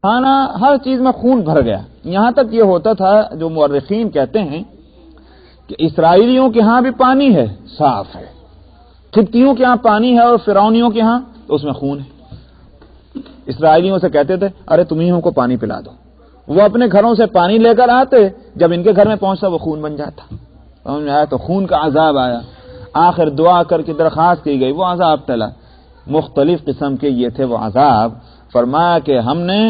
کھانا ہر چیز میں خون بھر گیا. یہاں تک یہ ہوتا تھا، جو مورخین کہتے ہیں کہ اسرائیلیوں کے ہاں بھی پانی ہے، صاف ہے، قبطیوں کے ہاں پانی ہے، اور فرعونیوں کے ہاں تو اس میں خون ہے. اسرائیلیوں سے کہتے تھے ارے تم ہی ہم کو پانی پلا دو، وہ اپنے گھروں سے پانی لے کر آتے، جب ان کے گھر میں پہنچتا وہ خون بن جاتا. سمجھ میں آیا؟ تو خون کا عذاب آیا. آخر دعا کر کے درخواست کی گئی، وہ عذاب ٹلا. مختلف قسم کے یہ تھے وہ عذاب. فرمایا کہ ہم نے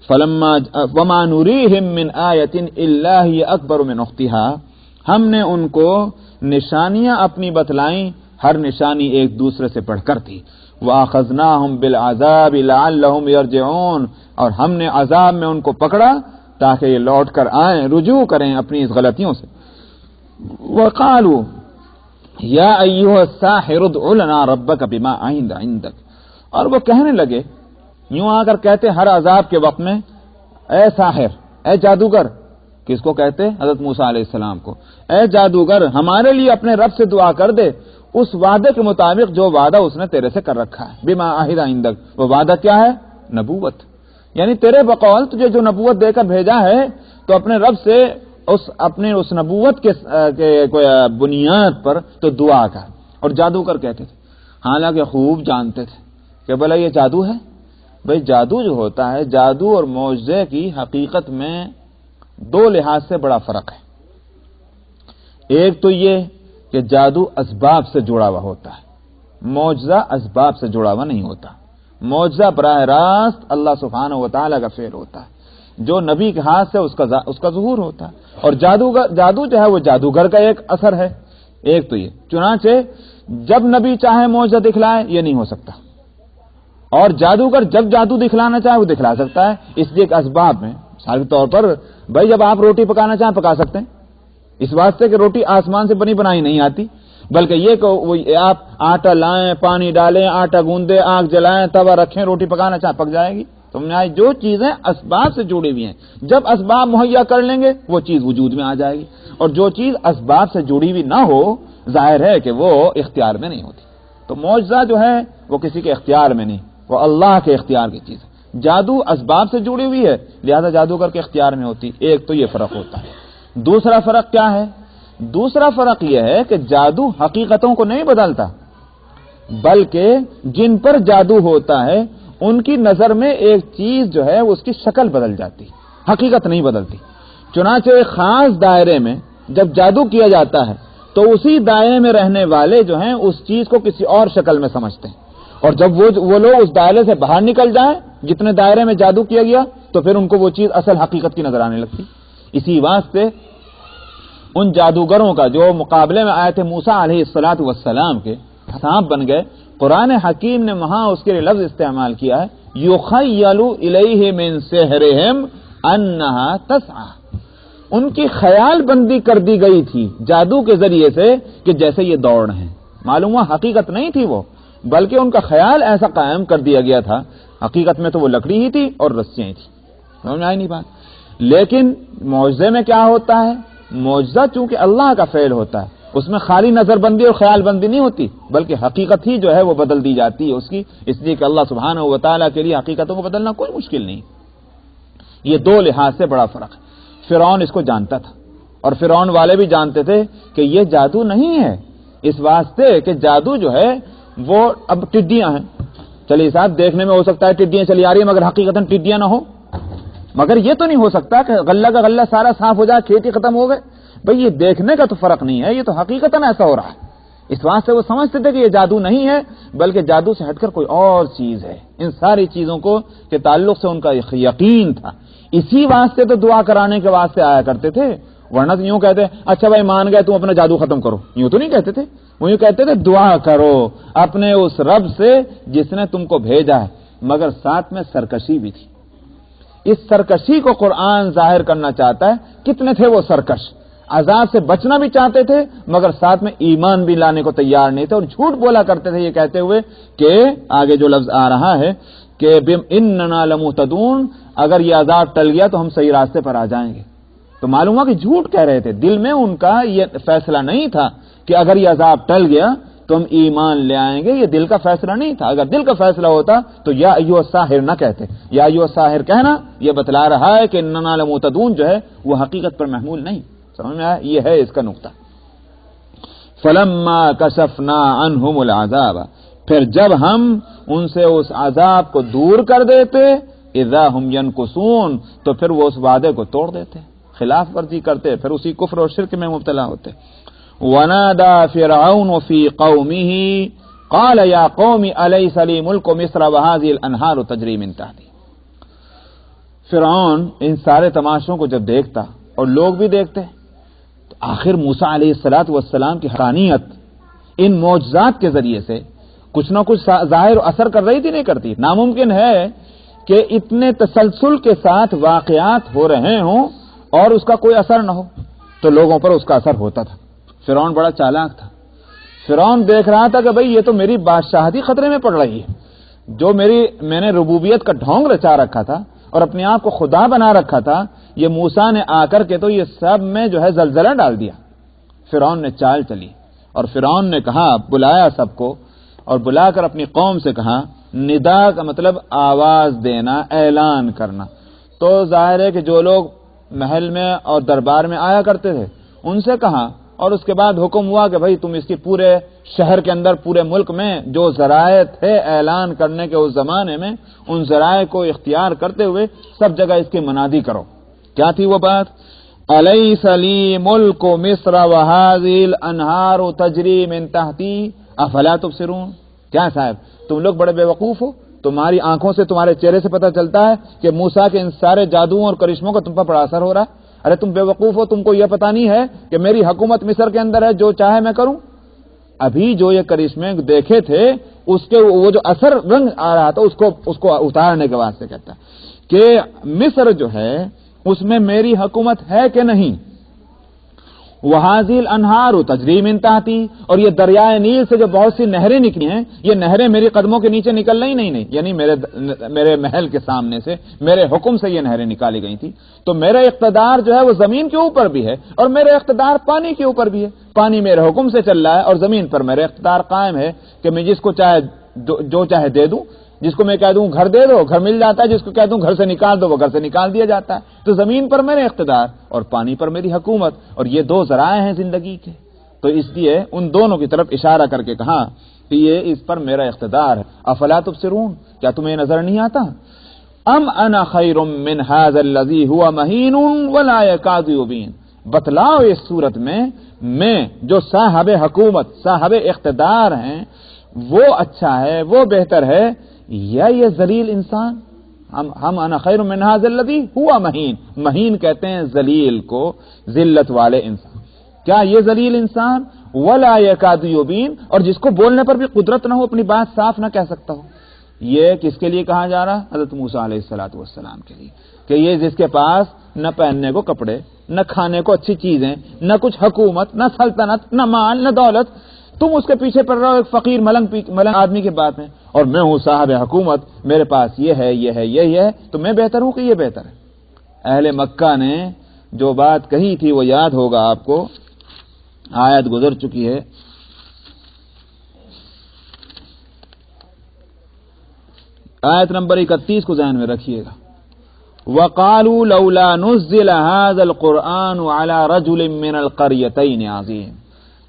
فلما وما نریہم من آیۃ الا ہی اکبر من اختہا، ہم نے ان کو نشانیاں اپنی بتلائیں، ہر نشانی ایک دوسرے سے بڑھ کر تھی. وَأَخَذْنَاهُمْ بِالْعَذَابِ لَعَلَّهُمْ يَرْجِعُونَ، اور ہم نے عذاب میں ان کو پکڑا تاکہ یہ لوٹ کر آئیں، رجوع کریں اپنی اس غلطیوں سے. وَقَالُوا يَا أَيُّهَا السَّاحِرُ ادْعُ لَنَا رَبَّكَ بِمَا عِندَ عِندَكَ، اور وہ کہنے لگے، یوں آ کر کہتے ہر عذاب کے وقت میں، اے ساحر، اے جادوگر. کس کو کہتے؟ حضرت موسیٰ علیہ السلام کو. اے جادوگر، ہمارے لیے اپنے رب سے دعا کر دے اس وعدے کے مطابق جو وعدہ اس نے تیرے سے کر رکھا ہے. بما عہد عندک، وہ وعدہ کیا ہے؟ نبوت. یعنی تیرے بقول تجھے جو نبوت دے کر بھیجا ہے، تو اپنے رب سے اس نبوت کے بنیاد پر تو دعا کر. اور جادوگر کہتے تھے، حالانکہ خوب جانتے تھے کہ بھلا یہ جادو ہے. بھئی جادو جو ہوتا ہے، جادو اور معجزے کی حقیقت میں دو لحاظ سے بڑا فرق ہے. ایک تو یہ کہ جادو اسباب سے جڑا ہوا ہوتا ہے، معجزہ اسباب سے جڑا ہوا نہیں ہوتا. معجزہ براہ راست اللہ سبحانہ و تعالیٰ کا فعل ہوتا ہے، جو نبی کے ہاتھ سے اس کا ظہور ہوتا ہے. اور جادو جو ہے وہ جادوگر کا ایک اثر ہے. ایک تو یہ، چنانچہ جب نبی چاہے معجزہ دکھلائے یہ نہیں ہو سکتا، اور جادوگر جب جادو دکھلانا چاہے وہ دکھلا سکتا ہے. اس لیے کہ اسباب میں مثال کے طور پر بھائی جب آپ روٹی پکانا چاہیں پکا سکتے ہیں، اس واسطے کہ روٹی آسمان سے بنائی نہیں آتی، بلکہ یہ کہ آپ آٹا لائیں، پانی ڈالیں، آٹا گوندیں، آگ جلائیں، توا رکھیں، روٹی پکانا چاہیں پک جائے گی. سمجھ آئی؟ جو چیزیں اسباب سے جڑی ہوئی ہیں، جب اسباب مہیا کر لیں گے وہ چیز وجود میں آ جائے گی. اور جو چیز اسباب سے جڑی ہوئی نہ ہو، ظاہر ہے کہ وہ اختیار میں نہیں ہوتی. تو معجزہ جو ہے وہ کسی کے اختیار میں نہیں، وہ اللہ کے اختیار کی چیز ہے. جادو اسباب سے جڑی ہوئی ہے، لہذا جادوگر کے اختیار میں ہوتی. ایک تو یہ فرق ہوتا ہے. دوسرا فرق کیا ہے؟ دوسرا فرق یہ ہے کہ جادو حقیقتوں کو نہیں بدلتا، بلکہ جن پر جادو ہوتا ہے ان کی نظر میں ایک چیز جو ہے اس کی شکل بدل جاتی، حقیقت نہیں بدلتی. چنانچہ ایک خاص دائرے میں جب جادو کیا جاتا ہے تو اسی دائرے میں رہنے والے جو ہیں اس چیز کو کسی اور شکل میں سمجھتے ہیں، اور جب وہ لوگ اس دائرے سے باہر نکل جائیں جتنے دائرے میں جادو کیا گیا تو پھر ان کو وہ چیز اصل حقیقت کی نظر آنے لگتی. اسی واسطے ان جادوگروں کا جو مقابلے میں آئے تھے موسیٰ علیہ السلام کے، سانپ بن گئے. قرآن حکیم نے وہاں اس کے لیے لفظ استعمال کیا ہے یخیل الیہ من سحرہم انہا تسعی، ان کی خیال بندی کر دی گئی تھی جادو کے ذریعے سے کہ جیسے یہ دوڑ رہے ہیں. معلوم ہوا حقیقت نہیں تھی وہ، بلکہ ان کا خیال ایسا قائم کر دیا گیا تھا. حقیقت میں تو وہ لکڑی ہی تھی اور رسیاں ہی تھی. سمجھ آئی نہیں بات؟ لیکن معجزے میں کیا ہوتا ہے؟ معجزہ چونکہ اللہ کا فعل ہوتا ہے، اس میں خالی نظر بندی اور خیال بندی نہیں ہوتی، بلکہ حقیقت ہی جو ہے وہ بدل دی جاتی ہے اس کی. اس لیے کہ اللہ سبحانہ و تعالیٰ کے لیے حقیقتوں کو بدلنا کوئی مشکل نہیں. یہ دو لحاظ سے بڑا فرق ہے. فرعون اس کو جانتا تھا، اور فرعون والے بھی جانتے تھے کہ یہ جادو نہیں ہے، اس واسطے کہ جادو جو ہے وہ اب ٹڈیاں ہیں. چلیے صاحب دیکھنے میں ہو سکتا ہے ٹڈیاں چلی آ رہی ہیں مگر حقیقتاً ٹڈیاں نہ ہو. مگر یہ تو نہیں ہو سکتا کہ غلہ کا غلہ سارا صاف ہو جائے، کھیتی ختم ہو گئے. بھئی یہ دیکھنے کا تو فرق نہیں ہے، یہ تو حقیقتاً ایسا ہو رہا ہے. اس واسطے وہ سمجھتے تھے کہ یہ جادو نہیں ہے بلکہ جادو سے ہٹ کر کوئی اور چیز ہے. ان ساری چیزوں کو کے تعلق سے ان کا یقین تھا. اسی واسطے تو دعا کرانے کے واسطے آیا کرتے تھے، ورنہ تو یوں کہتے اچھا بھائی مان گئے تم اپنا جادو ختم کرو، یوں تو نہیں کہتے تھے. وہ یوں کہتے تھے دعا کرو اپنے اس رب سے جس نے تم کو بھیجا ہے. مگر ساتھ میں سرکشی بھی تھی. اس سرکشی کو قرآن ظاہر کرنا چاہتا ہے. کتنے تھے وہ سرکش، عذاب سے بچنا بھی چاہتے تھے مگر ساتھ میں ایمان بھی لانے کو تیار نہیں تھے، اور جھوٹ بولا کرتے تھے یہ کہتے ہوئے کہ آگے جو لفظ آ رہا ہے کہ اننا لمہتدون، اگر یہ عذاب ٹل گیا تو ہم صحیح راستے پر آ جائیں گے. تو معلوم ہوا کہ جھوٹ کہہ رہے تھے. دل میں ان کا یہ فیصلہ نہیں تھا کہ اگر یہ عذاب ٹل گیا تم ایمان لے آئیں گے. یہ دل کا فیصلہ نہیں تھا. اگر دل کا فیصلہ ہوتا تو یا ایھا الساحر نہ کہتے. یا ایھا الساحر کہنا یہ بتلا رہا ہے کہ اننا لمہتدون جو ہے وہ حقیقت پر محمول نہیں. سمجھ میں آیا؟ یہ ہے اس کا نقطہ. فلما کشفنا عنہم العذاب، پھر جب ہم ان سے اس عذاب کو دور کر دیتے، اذا ہم ینکثون، تو پھر وہ اس وعدے کو توڑ دیتے، خلاف ورزی کرتے، پھر اسی کفر اور شرک میں مبتلا ہوتے. ونادى فرعون في قومه قال يا قوم أليس لي ملك مصر وهذه الأنهار تجري من تحتي. فرعون ان سارے تماشوں کو جب دیکھتا اور لوگ بھی دیکھتے تو آخر موسیٰ علیہ السلام کی حقانیت ان معجزات کے ذریعے سے کچھ نہ کچھ ظاہر و اثر کر رہی تھی، نہیں کرتی. ناممکن ہے کہ اتنے تسلسل کے ساتھ واقعات ہو رہے ہوں اور اس کا کوئی اثر نہ ہو، تو لوگوں پر اس کا اثر ہوتا تھا. فرعون بڑا چالاک تھا. فرعون دیکھ رہا تھا کہ بھئی یہ تو میری بادشاہتی خطرے میں پڑ رہی ہے. جو میں نے ربوبیت کا ڈھونگ رچا رکھا تھا اور اپنے آپ کو خدا بنا رکھا تھا، یہ موسیٰ نے آ کر کے تو یہ سب میں جو ہے زلزلہ ڈال دیا. فرعون نے چال چلی اور فرعون نے کہا، بلایا سب کو اور بلا کر اپنی قوم سے کہا، ندا کا مطلب آواز دینا، اعلان کرنا. تو ظاہر ہے کہ جو لوگ محل میں اور دربار میں آیا کرتے تھے ان سے کہا، اور اس کے بعد حکم ہوا کہ بھئی تم اس کی پورے شہر کے اندر، پورے ملک میں جو ذرائع تھے اعلان کرنے کے اس زمانے میں، ان ذرائع کو اختیار کرتے ہوئے سب جگہ اس کی منادی کرو. کیا تھی وہ بات؟ الیس لی ملک مصر وہذہ الانہار تجری من تحتی افلا تبصرون. کیا صاحب تم لوگ بڑے بے وقوف ہو؟ تمہاری آنکھوں سے، تمہارے چہرے سے پتہ چلتا ہے کہ موسیٰ کے ان سارے جادوؤں اور کرشموں کا تم پر بڑا اثر ہو رہا ہے. ارے تم بے وقوف ہو، تم کو یہ پتہ نہیں ہے کہ میری حکومت مصر کے اندر ہے، جو چاہے میں کروں. ابھی جو یہ کرشمے دیکھے تھے اس کے وہ جو اثر رنگ آ رہا تھا اس کو اتارنے کے واسطے کہتا ہے کہ مصر جو ہے اس میں میری حکومت ہے کہ نہیں. وہذہ الانہار تجری من تحتی، اور یہ دریائے نیل سے جو بہت سی نہریں نکلی ہیں، یہ نہریں میری قدموں کے نیچے نکل رہی نہیں، یعنی میرے محل کے سامنے سے میرے حکم سے یہ نہریں نکالی گئی تھی. تو میرا اقتدار جو ہے وہ زمین کے اوپر بھی ہے اور میرا اقتدار پانی کے اوپر بھی ہے. پانی میرے حکم سے چل رہا ہے اور زمین پر میرا اقتدار قائم ہے کہ میں جس کو چاہے جو چاہے دے دوں. جس کو میں کہہ دوں گھر دے دو، گھر مل جاتا ہے. جس کو کہہ دوں گھر سے نکال دو، وہ گھر سے نکال دیا جاتا ہے. تو زمین پر میرے اقتدار اور پانی پر میری حکومت، اور یہ دو ذرائع ہیں زندگی کے. تو اس لیے ان دونوں کی طرف اشارہ کر کے کہا کہ یہ اس پر میرا اقتدار ہے. افلا تبصرون، کیا تمہیں نظر نہیں آتا؟ ام انا خیر من ھذا الذی ھو مہین ولا یکاد یبین. بتلاؤ اس صورت میں جو صاحب حکومت، صاحب اقتدار ہیں، وہ اچھا ہے، وہ بہتر ہے، یا یہ ذلیل انسان؟ ہم انا خیر من ھذا الذی ھو مہین. مہین کہتے ہیں ذلیل کو، ذلت والے انسان. کیا یہ ذلیل انسان ولا یکاد یبین، اور جس کو بولنے پر بھی قدرت نہ ہو، اپنی بات صاف نہ کہہ سکتا ہو؟ یہ کس کے لیے کہا جا رہا؟ حضرت موسیٰ علیہ السلام کے لیے، کہ یہ جس کے پاس نہ پہننے کو کپڑے، نہ کھانے کو اچھی چیزیں، نہ کچھ حکومت، نہ سلطنت، نہ مال، نہ دولت، تم اس کے پیچھے پڑ رہا ہو ایک فقیر ملنگ آدمی کے بات میں، اور میں ہوں صاحب حکومت، میرے پاس یہ ہے، یہ ہے، یہی ہے، تو میں بہتر ہوں کہ یہ بہتر ہے؟ اہل مکہ نے جو بات کہی تھی وہ یاد ہوگا آپ کو، آیت گزر چکی ہے. آیت نمبر 31 کو ذہن میں رکھیے گا. وَقَالُوا لَوْلَا نُزِّلَ هَذَا الْقُرْآنُ عَلَى رَجُلٍ مِّنَ الْقَرْيَتَيْنِ عَظِيمٍ.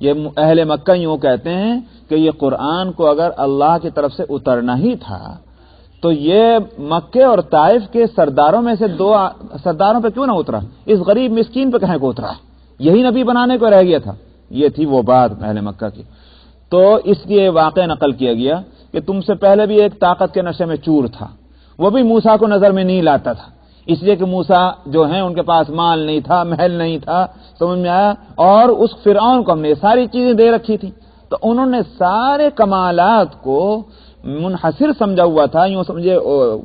یہ اہل مکہ یوں کہتے ہیں کہ یہ قرآن کو اگر اللہ کی طرف سے اترنا ہی تھا تو یہ مکے اور طائف کے سرداروں میں سے دو سرداروں پہ کیوں نہ اترا؟ اس غریب مسکین پہ کہیں کو اترا؟ یہی نبی بنانے کو رہ گیا تھا. یہ تھی وہ بات اہل مکہ کی. تو اس لیے واقعہ نقل کیا گیا کہ تم سے پہلے بھی ایک طاقت کے نشے میں چور تھا، وہ بھی موسیٰ کو نظر میں نہیں لاتا تھا، اس لیے کہ موسیٰ جو ہیں ان کے پاس مال نہیں تھا، محل نہیں تھا. سمجھ میں آیا؟ اور اس فرعون کو ہم نے ساری چیزیں دے رکھی تھی، تو انہوں نے سارے کمالات کو منحصر سمجھا ہوا تھا. یوں سمجھے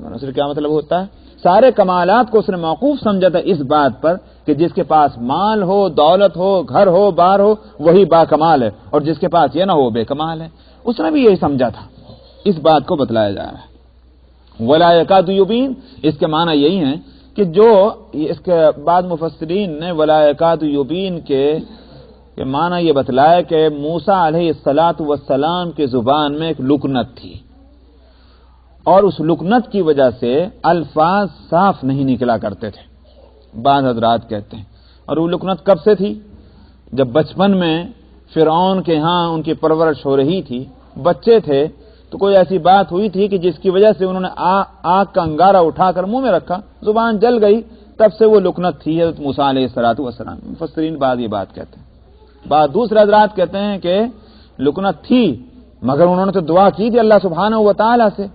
منحصر کیا مطلب ہوتا ہے؟ سارے کمالات کو اس نے موقوف سمجھا تھا اس بات پر کہ جس کے پاس مال ہو، دولت ہو، گھر ہو، بار ہو، وہی با کمال ہے، اور جس کے پاس یہ نہ ہو بے کمال ہے. اس نے بھی یہی سمجھا تھا. اس بات کو بتلایا جا رہا ہے. ولا یکاد یبین، اس کے معنی یہی ہیں کہ جو اس کے بعد مفسرین نے ولا یکاد یبین کے کہ معنی یہ بتلایا کہ موسیٰ علیہ السلام کی زبان میں ایک لکنت تھی، اور اس لکنت کی وجہ سے الفاظ صاف نہیں نکلا کرتے تھے، بعض حضرات کہتے ہیں۔ اور وہ لکنت کب سے تھی؟ جب بچپن میں فرعون کے ہاں ان کی پرورش ہو رہی تھی، بچے تھے، تو کوئی ایسی بات ہوئی تھی کہ جس کی وجہ سے انہوں نے آگ کا انگارہ اٹھا کر منہ میں رکھا، زبان جل گئی، تب سے وہ لکنت تھی حضرت موسیٰ علیہ السلام۔ مفسرین بعد یہ بات کہتے ہیں، بعد دوسرے حضرات کہتے ہیں کہ لکنت تھی، مگر انہوں نے تو دعا کی تھی اللہ سبحانہ و تعالی سے،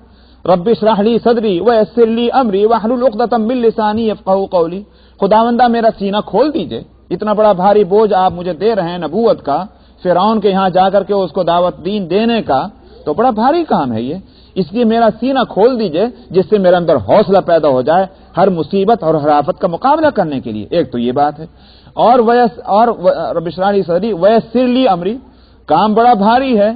رب اشرح لی صدری ویسر لی امری واحلل عقدۃ من لسانی یفقهوا قولی، خداوندا میرا سینہ کھول دیجئے، اتنا بڑا بھاری بوجھ آپ مجھے دے رہے ہیں نبوت کا، فرعون کے یہاں جا کر کے اس کو دعوت دین دینے کا، تو بڑا بھاری کام ہے یہ، اس لیے میرا سینہ کھول دیجئے جس سے میرے اندر حوصلہ پیدا ہو جائے ہر مصیبت اور ہر آفت کا مقابلہ کرنے کے لیے۔ ایک تو یہ بات ہے، اور رب اشرح لی صدری ویسر لی امری، کام بڑا بھاری ہے،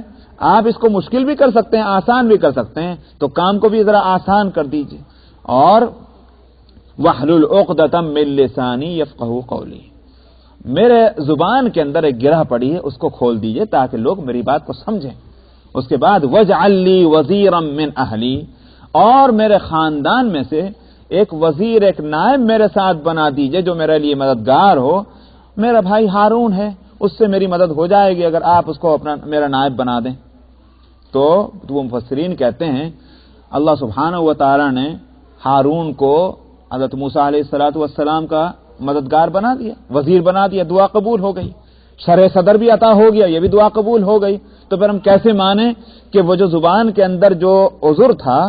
آپ اس کو مشکل بھی کر سکتے ہیں، آسان بھی کر سکتے ہیں، تو کام کو بھی ذرا آسان کر دیجئے، اور واحلل عقدۃ من لسانی یفقهوا قولی، میرے زبان کے اندر ایک گرہ پڑی ہے، اس کو کھول دیجئے تاکہ لوگ میری بات کو سمجھیں۔ اس کے بعد وجعل لی وزیرا من اہلی، اور میرے خاندان میں سے ایک وزیر، ایک نائب میرے ساتھ بنا دیجئے جو میرے لیے مددگار ہو، میرا بھائی ہارون ہے، اس سے میری مدد ہو جائے گی اگر آپ اس کو میرا نائب بنا دیں۔ تو وہ مفسرین کہتے ہیں اللہ سبحانہ و تعالی نے ہارون کو حضرت موسیٰ علیہ السلام کا مددگار بنا دیا، وزیر بنا دیا، دعا قبول ہو گئی، شرح صدر بھی عطا ہو گیا، یہ بھی دعا قبول ہو گئی۔ تو پھر ہم کیسے مانیں کہ وہ جو زبان کے اندر جو عذر تھا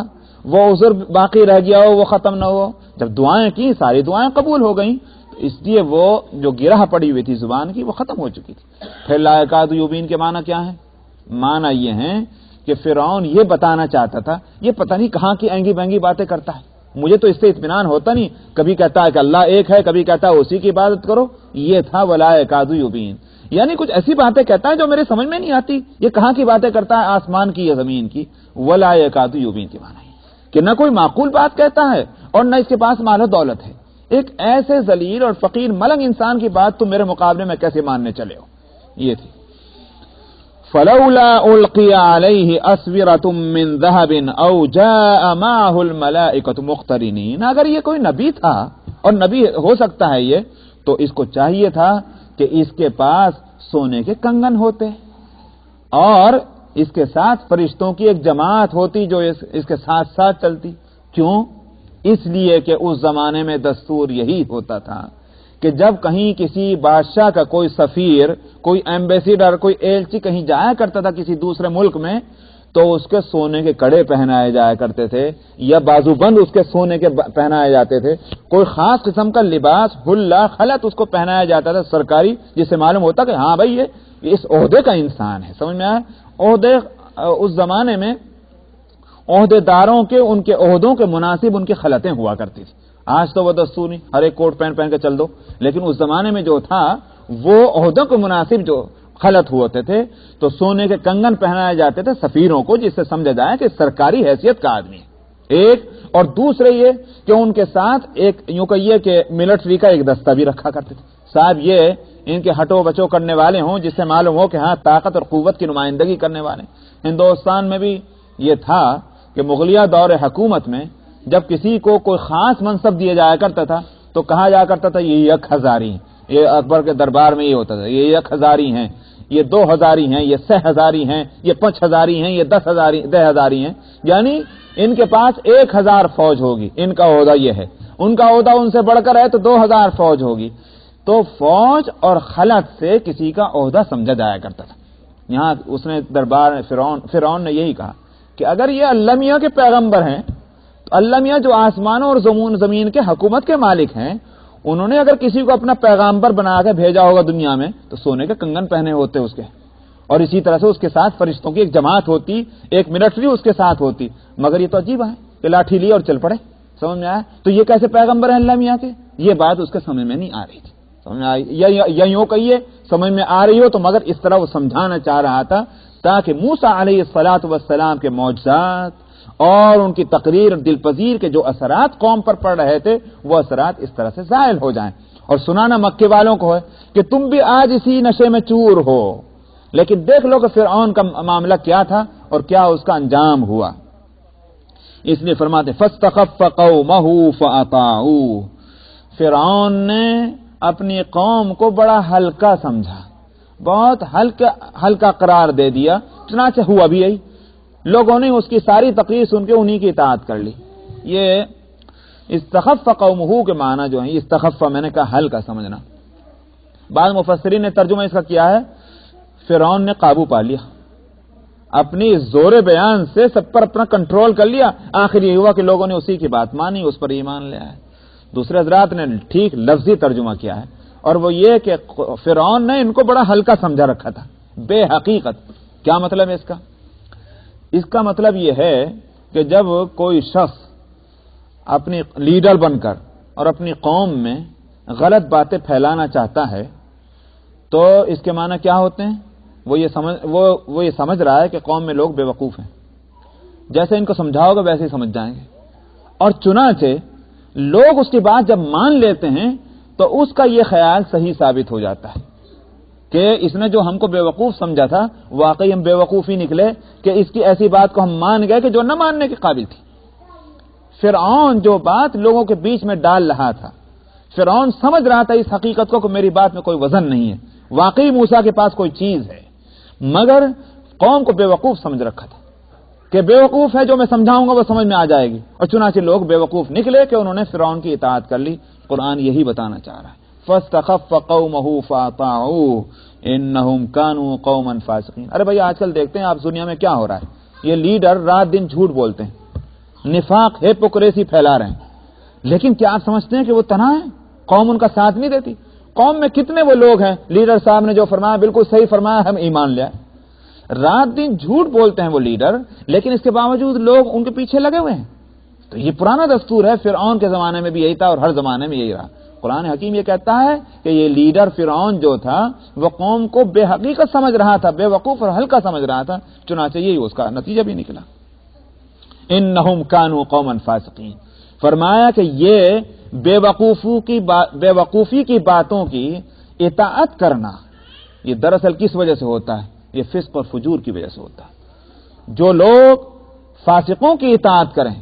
وہ عذر باقی رہ گیا ہو، وہ ختم نہ ہو؟ جب دعائیں کی، ساری دعائیں قبول ہو گئیں، تو اس لیے وہ جو گرہ پڑی ہوئی تھی زبان کی وہ ختم ہو چکی تھی۔ پھر لا یکاد یبین کے معنی کیا ہے؟ معنی یہ ہیں کہ فرعون یہ بتانا چاہتا تھا، یہ پتہ نہیں کہاں کی اینگی بینگی باتیں کرتا ہے، مجھے تو اس سے اطمینان ہوتا نہیں، کبھی کہتا ہے کہ اللہ ایک ہے، کبھی کہتا ہے اسی کی عبادت کرو، یہ تھا ولا یکاد یبین، یعنی کچھ ایسی باتیں کہتا ہے جو میرے سمجھ میں نہیں آتی، یہ کہاں کی باتیں کرتا ہے، آسمان کی یا زمین کی؟ ولا یکاد یبین کے معنی کہ نہ کوئی معقول بات کہتا ہے اور نہ اس کے پاس مال و دولت ہے، ایک ایسے ذلیل اور فقیر ملنگ انسان کی بات تم میرے مقابلے میں کیسے ماننے چلے ہو؟ یہ تھی فلولا القی علیہ اسورۃ من ذہب او جاء معه الملائکۃ مقترنین، اگر یہ کوئی نبی تھا اور نبی ہو سکتا ہے یہ، تو اس کو چاہیے تھا کہ اس کے پاس سونے کے کنگن ہوتے اور اس کے ساتھ فرشتوں کی ایک جماعت ہوتی جو اس کے ساتھ ساتھ چلتی۔ کیوں؟ اس لیے کہ اس زمانے میں دستور یہی ہوتا تھا کہ جب کہیں کسی بادشاہ کا کوئی سفیر، کوئی ایمبیسیڈر، کوئی ایلچی کہیں جایا کرتا تھا کسی دوسرے ملک میں، تو اس کے سونے کے کڑے پہنائے جایا کرتے تھے یا بازو بند اس کے سونے کے پہنائے جاتے تھے، کوئی خاص قسم کا لباس حلہ خلط اس کو پہنایا جاتا تھا سرکاری، جس سے معلوم ہوتا کہ ہاں بھائی یہ اس عہدے کا انسان ہے۔ سمجھ میں آیا؟ عہدے اس زمانے میں عہدے داروں کے ان کے عہدوں کے مناسب ان کی خلطیں ہوا کرتی تھی، آج تو وہ دستور نہیں، ہر ایک کوٹ پینٹ پہن کے چل دو، لیکن اس زمانے میں جو تھا وہ عہدوں کے مناسب جو خلط ہوتے تھے، تو سونے کے کنگن پہنائے جاتے تھے سفیروں کو، جس سے سمجھا جائے کہ سرکاری حیثیت کا آدمی ہے ایک، اور دوسرے یہ کہ ان کے ساتھ ایک یوں کہیے کہ ملٹری کا ایک دستہ بھی رکھا کرتے تھے، صاحب یہ ان کے ہٹو بچو کرنے والے ہوں جس سے معلوم ہو کہ ہاں طاقت اور قوت کی نمائندگی کرنے والے۔ ہندوستان میں بھی یہ تھا کہ مغلیہ دور حکومت میں جب کسی کو کوئی خاص منصب دیا جایا کرتا تھا تو کہا جایا کرتا تھا یہ 1000 ہیں، یہ اکبر کے دربار میں یہ ہوتا تھا، یہ 1000 ہیں، یہ 2000 ہیں، یہ 6000 ہیں، یہ 5000 ہیں، یہ 10,000 ہیں، یعنی ان کے پاس 1000 فوج ہوگی، ان کا عہدہ یہ ہے، ان کا عہدہ ان سے بڑھ کر ہے تو 2000 فوج ہوگی۔ تو فوج اور خلط سے کسی کا عہدہ سمجھا جایا کرتا تھا۔ یہاں اس نے دربار فرعون نے یہی کہا کہ اگر یہ اللہ میاں کے پیغمبر ہیں تو اللہ میاں جو آسمانوں اور زمین کے حکومت کے مالک ہیں، انہوں نے اگر کسی کو اپنا پیغمبر بنا کے بھیجا ہوگا دنیا میں تو سونے کے کنگن پہنے ہوتے اس کے، اور اسی طرح سے اس کے ساتھ فرشتوں کی ایک جماعت ہوتی، ایک ملٹری اس کے ساتھ ہوتی، مگر یہ تو عجیب ہے کہ لاٹھی لی اور چل پڑے۔ سمجھ میں آیا؟ تو یہ کیسے پیغمبر ہیں اللہ میاں کے؟ یہ بات اس کے سمجھ میں نہیں آ رہی تھی، سمجھ میں آئی یا یوں کہیے سمجھ میں آ رہی ہو تو مگر اس طرح وہ سمجھانا چاہ رہا تھا تاکہ موسیٰ علیہ السلام کے معجزات اور ان کی تقریر اور دل پذیر کے جو اثرات قوم پر پڑ رہے تھے وہ اثرات اس طرح سے زائل ہو جائیں، اور سنانا مکے والوں کو ہے کہ تم بھی آج اسی نشے میں چور ہو. لیکن دیکھ لو کہ فرعون کا معاملہ کیا تھا اور کیا اس کا انجام ہوا. اس لیے فرماتے فاستخف قومه فاطاعوه، فرعون نے اپنی قوم کو بڑا ہلکا سمجھا، بہت ہلکا قرار دے دیا. چنانچہ ہوا بھی یہی، لوگوں نے اس کی ساری تقریر سن کے انہی کی اطاعت کر لی. یہ استخف قومه کے معنی جو ہیں، استخف میں نے کہا ہلکا سمجھنا. بعض مفسرین نے ترجمہ اس کا کیا ہے فرعون نے قابو پا لیا، اپنی زور بیان سے سب پر اپنا کنٹرول کر لیا. آخر یہ ہوا کہ لوگوں نے اسی کی بات مانی، اس پر ایمان لے آئے. دوسرے حضرات نے ٹھیک لفظی ترجمہ کیا ہے، اور وہ یہ کہ فرعون نے ان کو بڑا ہلکا سمجھا رکھا تھا بے حقیقت. کیا مطلب ہے اس کا؟ اس کا مطلب یہ ہے کہ جب کوئی شخص اپنی لیڈر بن کر اور اپنی قوم میں غلط باتیں پھیلانا چاہتا ہے تو اس کے معنی کیا ہوتے ہیں؟ وہ یہ سمجھ رہا ہے کہ قوم میں لوگ بے وقوف ہیں، جیسے ان کو سمجھاؤ گے ویسے ہی سمجھ جائیں گے. اور چنانچہ لوگ اس کی بات جب مان لیتے ہیں تو اس کا یہ خیال صحیح ثابت ہو جاتا ہے کہ اس نے جو ہم کو بے وقوف سمجھا تھا واقعی ہم بے وقوف ہی نکلے کہ اس کی ایسی بات کو ہم مان گئے کہ جو نہ ماننے کے قابل تھی. فرعون جو بات لوگوں کے بیچ میں ڈال رہا تھا، فرعون سمجھ رہا تھا اس حقیقت کو کہ میری بات میں کوئی وزن نہیں ہے، واقعی موسیٰ کے پاس کوئی چیز ہے، مگر قوم کو بے وقوف سمجھ رکھا تھا کہ بے وقوف ہے، جو میں سمجھاؤں گا وہ سمجھ میں آ جائے گی. اور چنانچہ لوگ بے وقوف نکلے کہ انہوں نے فرعون کی اطاعت کر لی. قرآن یہی بتانا چاہ رہا ہے فاستخف قومه فاطاعوه انهم كانوا قوما فاسقين. ارے بھائی آج کل دیکھتے ہیں آپ دنیا میں کیا ہو رہا ہے، یہ لیڈر رات دن جھوٹ بولتے ہیں، نفاق ہیپوکریسی پھیلا رہے ہیں، لیکن کیا آپ سمجھتے ہیں کہ وہ تنہا ہے؟ قوم ان کا ساتھ نہیں دیتی. قوم میں کتنے وہ لوگ ہیں، لیڈر صاحب نے جو فرمایا بالکل صحیح فرمایا، ہم ایمان لے آئے. رات دن جھوٹ بولتے ہیں وہ لیڈر، لیکن اس کے باوجود لوگ ان کے پیچھے لگے ہوئے ہیں. تو یہ پرانا دستور ہے، فرعون کے زمانے میں بھی یہی تھا اور ہر زمانے میں یہی رہا. قرآن حکیم یہ کہتا ہے کہ یہ لیڈر فرعون جو تھا وہ قوم کو بے حقیقت سمجھ رہا تھا، بے وقوف اور ہلکا سمجھ رہا تھا. چنانچہ یہی اس کا نتیجہ بھی نکلا. انہم کانوا قوما فاسقین. فرمایا کہ یہ بے وقوفی کی باتوں کی اطاعت کرنا یہ دراصل کس وجہ سے ہوتا ہے؟ یہ فسق اور فجور کی وجہ سے ہوتا ہے. جو لوگ فاسقوں کی اطاعت کریں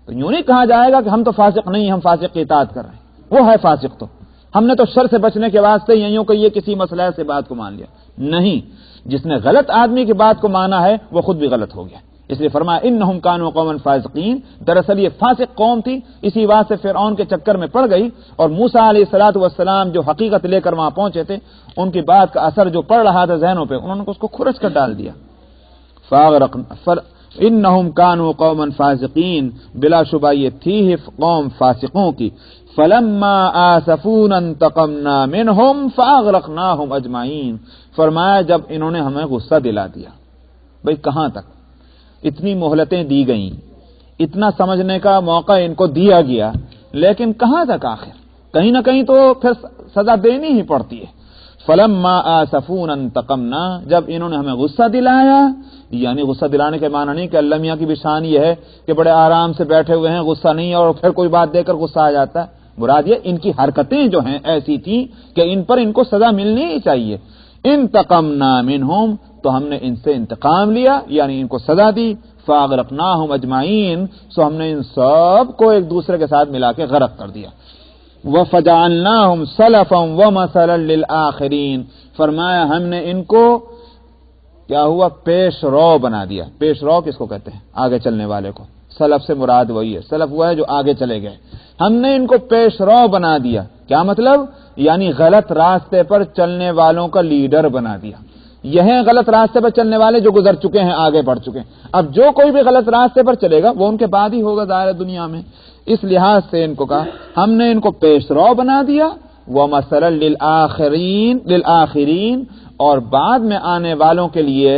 تو یوں نہیں کہا جائے گا کہ ہم تو فاسق نہیں، ہم فاسق کی اطاعت کر رہے ہیں، وہ ہے فاسق. تو ہم نے تو شر سے بچنے کے واسطے یوں کہ یہ کسی مسئلہ سے بات کو مان لیا. نہیں، جس نے غلط آدمی کی بات کو مانا ہے وہ خود بھی غلط ہو گیا. اس لیے فرمایا انہم کانوا قوما فاسقین. دراصل یہ فاسق قوم تھی، اسی بات سے فرعون کے چکر میں پڑ گئی، اور موسیٰ علیہ السلام جو حقیقت لے کر وہاں پہنچے تھے ان کی بات کا اثر جو پڑ رہا تھا ذہنوں پہ، انہوں نے اس کو کھرچ کر ڈال دیا. انہم کانوا قوما فاسقین. بلا شبہ یہ تھی قوم فاسقوں کی. فلما آسفونا انتقمنا منہم فاغرقناہم اجمعین. فرمایا جب انہوں نے ہمیں غصہ دلا دیا. بھئی کہاں تک؟ اتنی مہلتیں دی گئیں، اتنا سمجھنے کا موقع ان کو دیا گیا، لیکن کہاں تک؟ آخر کہیں نہ کہیں تو پھر سزا دینی ہی پڑتی ہے. فلما آسفونا انتقمنا. جب انہوں نے ہمیں غصہ دلایا، یعنی غصہ دلانے کے معنی نہیں کہ اللہ میاں کی بھی شان یہ ہے کہ بڑے آرام سے بیٹھے ہوئے ہیں، غصہ نہیں اور پھر کوئی بات دے کر غصہ آ جاتا ہے. مراد یہ ان کی حرکتیں جو ہیں ایسی تھیں کہ ان پر ان کو سزا ملنی ہی چاہیے. انتقمنا منہم. تو ہم نے ان سے انتقام لیا، یعنی ان کو سزا دی. فاغرقناہم اجمعین. سو ہم نے ان سب کو ایک دوسرے کے ساتھ ملا کے غرق کر دیا. وَفَجَعَلْنَاهُمْ سَلَفًا وَمَثَلًا لِلْآخِرِينَ. فرمایا ہم نے ان کو کیا ہوا؟ پیش رو بنا دیا. پیش رو کس کو کہتے ہیں؟ آگے چلنے والے کو. سلف سے مراد وہی ہے، سلف وہ ہے جو آگے چلے گئے. ہم نے ان کو پیش رو بنا دیا. کیا مطلب؟ یعنی غلط راستے پر چلنے والوں کا لیڈر بنا دیا. یہ ہیں غلط راستے پر چلنے والے جو گزر چکے ہیں، آگے بڑھ چکے ہیں. اب جو کوئی بھی غلط راستے پر چلے گا وہ ان کے بعد ہی ہوگا ظاہر دنیا میں. اس لحاظ سے ان کو کہا ہم نے ان کو پیش رو بنا دیا. وَمَثَلًا لِلْآخِرِينَ. اور بعد میں آنے والوں کے لیے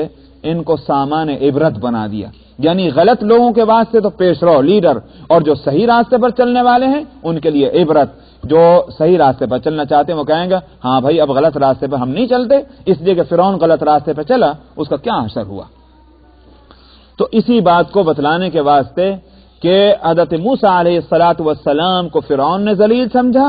ان کو سامان عبرت بنا دیا. یعنی غلط لوگوں کے واسطے تو پیش رو لیڈر، اور جو صحیح راستے پر چلنے والے ہیں ان کے لیے عبرت. جو صحیح راستے پر چلنا چاہتے ہیں وہ کہیں گے ہاں بھائی اب غلط راستے پر ہم نہیں چلتے، اس لیے کہ فرعون غلط راستے پر چلا، اس کا کیا اثر ہوا. تو اسی بات کو بتلانے کے واسطے کہ حضرت موسیٰ علیہ السلام کو فرعون نے ذلیل سمجھا،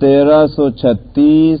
1336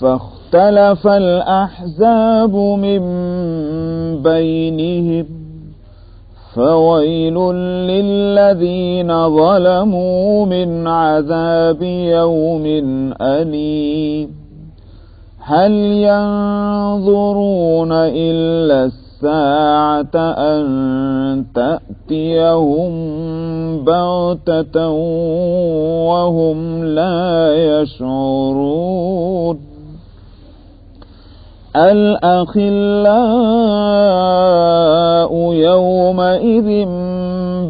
فاختلف الأحزاب من بينهم فويل للذين ظلموا من عذاب يوم أليم هل ينظرون إلا الساعة أن تأتيهم بغتة وهم لا يشعرون الأخلاء يومئذ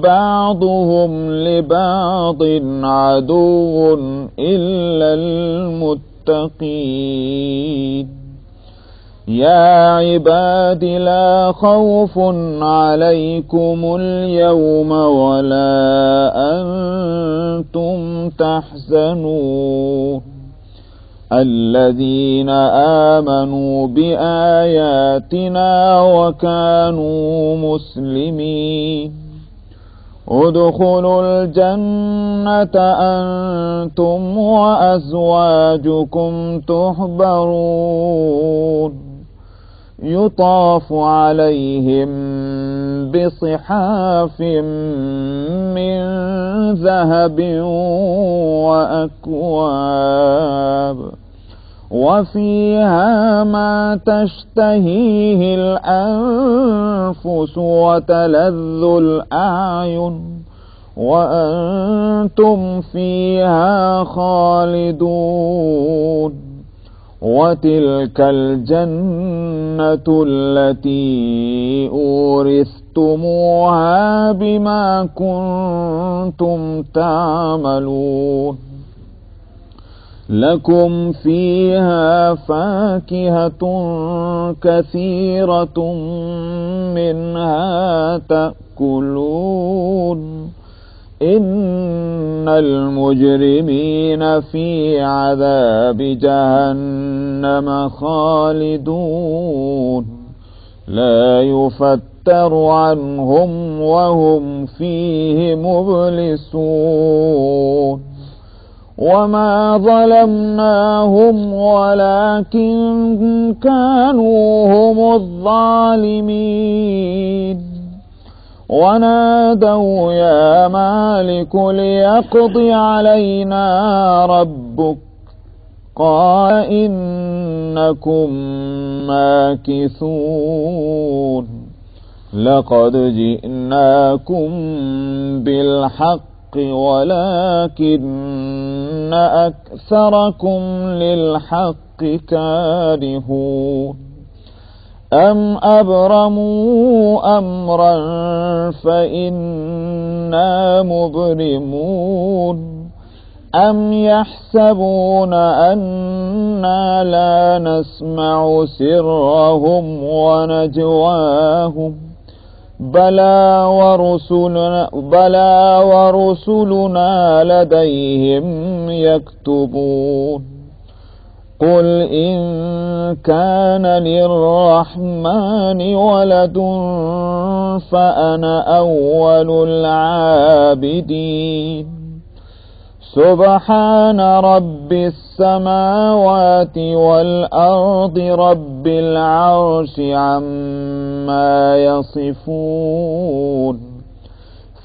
بعضهم لبعض عدو إلا المتقين يا عباد لا خوف عليكم اليوم ولا أنتم تحزنون الذين آمنوا بآياتنا وكانوا مسلمين ادخلوا الجنة أنتم وأزواجكم تحبرون يطاف عليهم بصحاف من ذهب وأكواب وفيها ما تشتهيه الأنفس وتلذ الأعين وأنتم فيها خالدون وتلك الجنة التي أورثتموها بما كنتم تعملون لكم فيها فاكهة كثيرة منها تأكلون إن المجرمين في عذاب جهنم خالدون لا يفتر عنهم وهم فيه مبلسون وما ظلمناهم ولكن كانوا هم الظالمين ونادوا يا مالك ليقض علينا ربك قال إنكم ماكثون لقد جئناكم بالحق ولكن أكثركم للحق كارهون أم أبرموا أمرا فإنا مبرمون أم يحسبون أنا لا نسمع سرهم ونجواهم بلى ورسلنا لديهم يكتبون قل إن كان للرحمن ولد فأنا أول العابدين سبحان رب السماوات والأرض رب العرش عما يصفون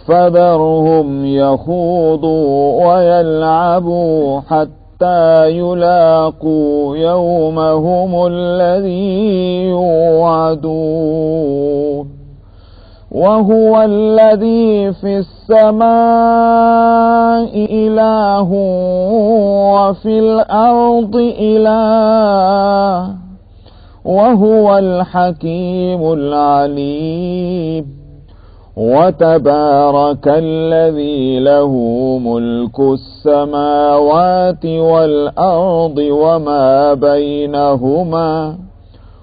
فذرهم يخوضوا ويلعبوا حتى يلاقوا يومهم الذي يوعدون وهو الذي في السماء إله وفي الأرض إله وهو الحكيم العليم وتبارك الذي له ملك السماوات والأرض وما بينهما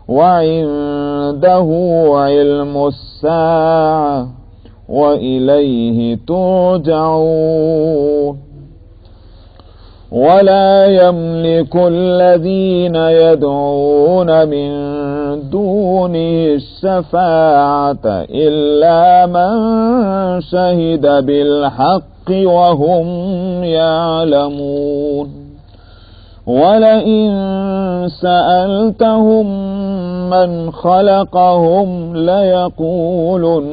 وعنده علم الساعة وإليه ترجعون ولا يملك الذين يدعون من دونه الشفاعة إلا من شهد بالحق وهم يعلمون ولئن سألتهم من خلقهم ليقولن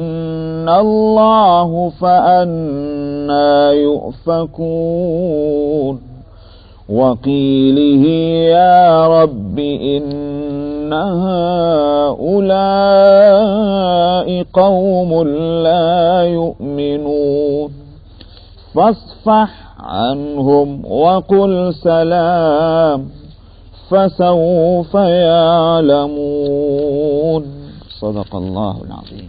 الله فأنى يؤفكون وقيله يا رب إن هؤلاء قوم لا يؤمنون فاصفح عنهم وقل سلام فسوف يعلمون صدق الله العظيم.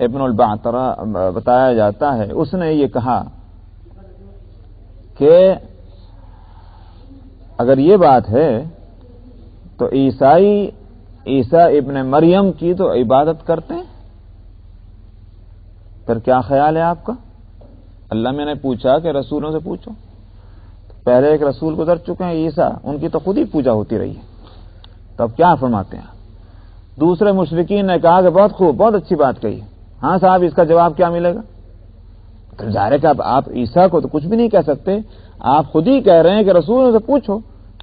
ابن البعترہ بتایا جاتا ہے، اس نے یہ کہا کہ اگر یہ بات ہے تو عیسیٰ ابن مریم کی تو عبادت کرتے ہیں، پھر کیا خیال ہے آپ کا؟ اللہ میں نے پوچھا کہ رسولوں سے پوچھو، پہلے ایک رسول گزر چکے ہیں عیسیٰ، ان کی تو خود ہی پوجا ہوتی رہی ہے، تو اب کیا فرماتے ہیں؟ دوسرے مشرکین نے کہا کہ بہت خوب، بہت اچھی بات کہی، ہاں صاحب اس کا جواب کیا ملے گا؟ تو ظاہر ہے کہ آپ عیسیٰ کو تو کچھ بھی نہیں کہہ سکتے، آپ خود ہی کہہ رہے ہیں کہ رسولوں سے پوچھو۔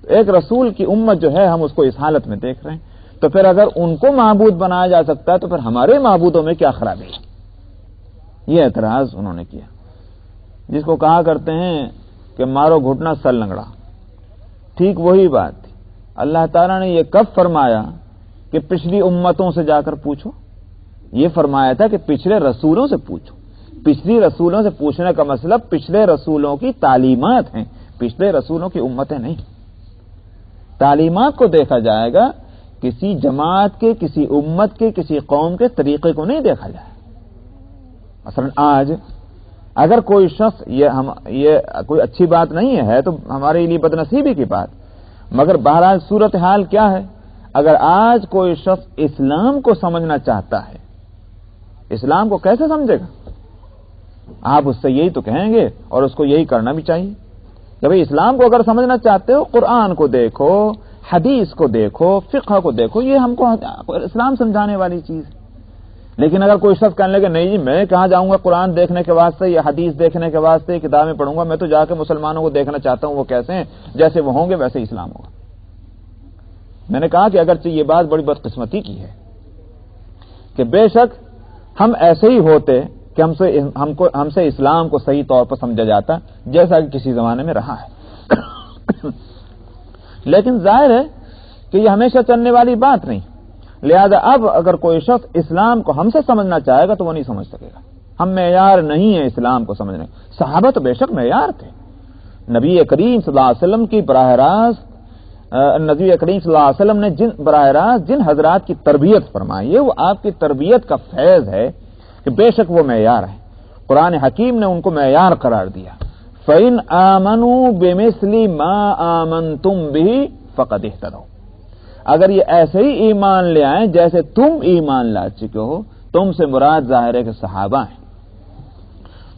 ایک رسول کی امت جو ہے ہم اس کو اس حالت میں دیکھ رہے ہیں، تو پھر اگر ان کو معبود بنایا جا سکتا ہے تو پھر ہمارے معبودوں میں کیا خرابی ہے؟ یہ اعتراض انہوں نے کیا، جس کو کہا کرتے ہیں کہ مارو گھٹنا سر لنگڑا۔ ٹھیک وہی بات تھی، اللہ تعالیٰ نے یہ کب فرمایا کہ پچھلی امتوں سے جا کر پوچھو؟ یہ فرمایا تھا کہ پچھلے رسولوں سے پوچھو۔ پچھلی رسولوں سے پوچھنے کا مطلب پچھلے رسولوں کی تعلیمات ہیں، پچھلے رسولوں کی امتیں نہیں۔ تعلیمات کو دیکھا جائے گا، کسی جماعت کے، کسی امت کے، کسی قوم کے طریقے کو نہیں دیکھا جائے۔ مثلا آج اگر کوئی شخص یہ کوئی اچھی بات نہیں ہے تو ہمارے لیے بدنصیبی کی بات، مگر بہرحال صورتحال کیا ہے؟ اگر آج کوئی شخص اسلام کو سمجھنا چاہتا ہے، اسلام کو کیسے سمجھے گا؟ آپ اس سے یہی تو کہیں گے، اور اس کو یہی کرنا بھی چاہیے کہ بھئی اسلام کو اگر سمجھنا چاہتے ہو، قرآن کو دیکھو، حدیث کو دیکھو، فقہ کو دیکھو، یہ ہم کو اسلام سمجھانے والی چیز ہے۔ لیکن اگر کوئی شخص کہنے لگے نہیں جی میں کہاں جاؤں گا قرآن دیکھنے کے واسطے یا حدیث دیکھنے کے واسطے، کتابیں پڑھوں گا، میں تو جا کے مسلمانوں کو دیکھنا چاہتا ہوں وہ کیسے ہیں، جیسے وہ ہوں گے ویسے اسلام ہوگا۔ میں نے کہا کہ اگرچہ یہ بات بڑی بدقسمتی کی ہے کہ بے شک ہم ایسے ہی ہوتے کہ ہم سے اسلام کو صحیح طور پر سمجھا جاتا جیسا کہ کسی زمانے میں رہا ہے، لیکن ظاہر ہے کہ یہ ہمیشہ چلنے والی بات نہیں۔ لہذا اب اگر کوئی شخص اسلام کو ہم سے سمجھنا چاہے گا تو وہ نہیں سمجھ سکے گا، ہم معیار نہیں ہیں اسلام کو سمجھنے۔ صحابہ تو بے شک معیار تھے، نبی کریم صلی اللہ علیہ وسلم کی براہ راست، نبی کریم صلی اللہ علیہ وسلم نے براہ راست جن حضرات کی تربیت فرمائی ہے وہ آپ کی تربیت کا فیض ہے کہ بے شک وہ معیار ہے۔ قرآن حکیم نے ان کو معیار قرار دیا، فَإِنْ آمَنُوا بِمِثْلِ مَا آمَنْتُمْ بِهِ فَقَدِ اهْتَدَوْا، اگر یہ ایسے ہی ایمان لے آئیں جیسے تم ایمان لا چکے ہو، تم سے مراد ظاہر ہے کہ صحابہ ہیں،